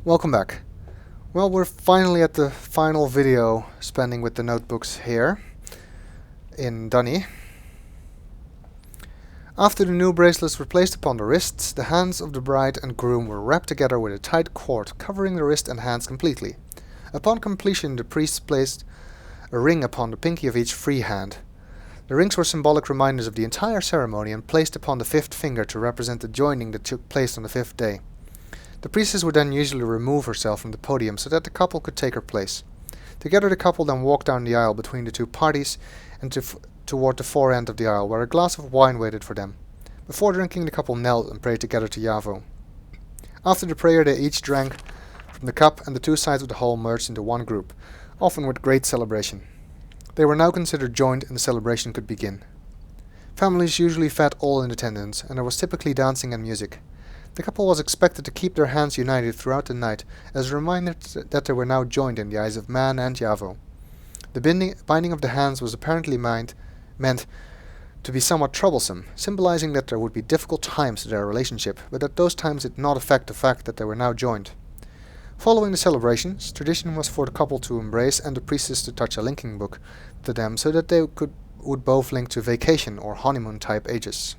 Welcome back. Well, we're finally at the final video spending with the notebooks here in Dunny. After the new bracelets were placed upon the wrists, the hands of the bride and groom were wrapped together with a tight cord covering the wrist and hands completely. Upon completion, the priest placed a ring upon the pinky of each free hand. The rings were symbolic reminders of the entire ceremony and placed upon the fifth finger to represent the joining that took place on the fifth day. The priestess would then usually remove herself from the podium so that the couple could take her place. Together the couple then walked down the aisle between the two parties and toward the far end of the aisle, where a glass of wine waited for them. Before drinking, the couple knelt and prayed together to Yahweh. After the prayer, they each drank from the cup, and the two sides of the hall merged into one group, often with great celebration. They were now considered joined, and the celebration could begin. Families usually fed all in attendance, and there was typically dancing and music. The couple was expected to keep their hands united throughout the night as a reminder that they were now joined in the eyes of man and Yahweh. The binding of the hands was apparently meant to be somewhat troublesome, symbolizing that there would be difficult times to their relationship, but that those times did not affect the fact that they were now joined. Following the celebrations, tradition was for the couple to embrace and the priestess to touch a linking book to them so that they would both link to vacation or honeymoon type ages.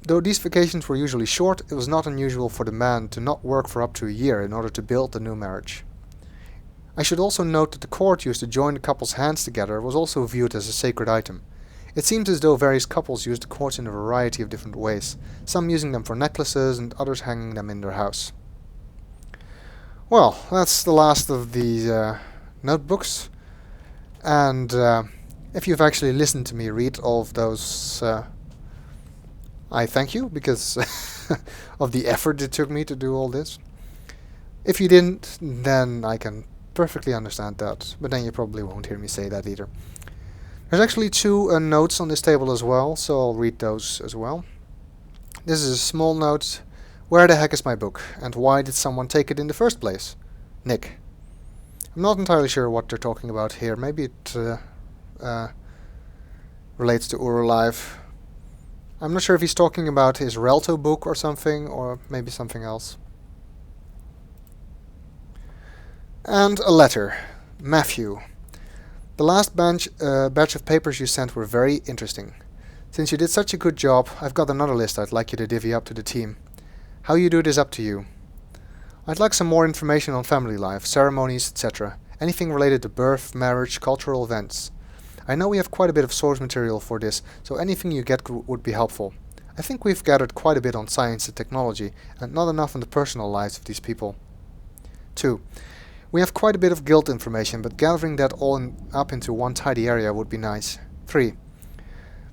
Though these vacations were usually short, it was not unusual for the man to not work for up to a year in order to build the new marriage. I should also note that the cord used to join the couple's hands together was also viewed as a sacred item. It seems as though various couples used the cords in a variety of different ways, some using them for necklaces and others hanging them in their house. Well, that's the last of the notebooks, and if you've actually listened to me read all of those, I thank you because of the effort it took me to do all this. If you didn't, then I can perfectly understand that, but then you probably won't hear me say that either. There's actually two notes on this table as well, so I'll read those as well. This is a small note. Where the heck is my book, and why did someone take it in the first place? Nick. I'm not entirely sure what they're talking about here. Maybe it relates to Uralive. I'm not sure if he's talking about his Relto book or something, or maybe something else. And a letter. Matthew. The last batch of papers you sent were very interesting. Since you did such a good job, I've got another list I'd like you to divvy up to the team. How you do it is up to you. I'd like some more information on family life, ceremonies, etc. Anything related to birth, marriage, cultural events. I know we have quite a bit of source material for this, so anything you get would be helpful. I think we've gathered quite a bit on science and technology, and not enough on the personal lives of these people. 2. We have quite a bit of guild information, but gathering that all up into one tidy area would be nice. 3.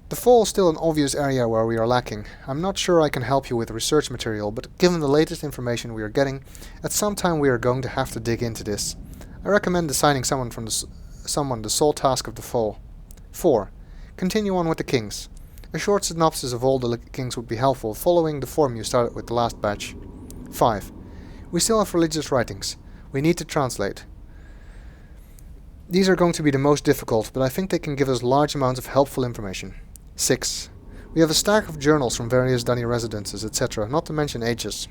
The fall is still an obvious area where we are lacking. I'm not sure I can help you with research material, but given the latest information we are getting, at some time we are going to have to dig into this. I recommend assigning someone the sole task of the fall. 4. Continue on with the kings. A short synopsis of all the kings would be helpful, following the form you started with the last batch. 5. We still have religious writings. We need to translate. These are going to be the most difficult, but I think they can give us large amounts of helpful information. 6. We have a stack of journals from various Dunny residences, etc., not to mention ages.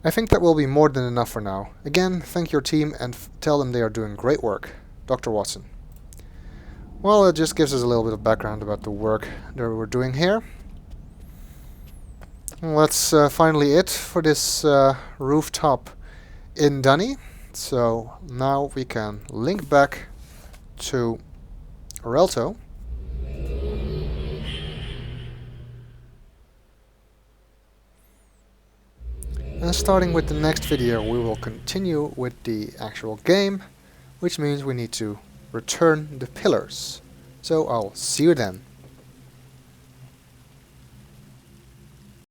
I think that will be more than enough for now. Again, thank your team and tell them they are doing great work. Dr. Watson. Well, it just gives us a little bit of background about the work that we're doing here. Well, that's finally it for this rooftop in Dunny. So now we can link back to Relto. And starting with the next video, we will continue with the actual game, which means we need to return the pillars. So I'll see you then.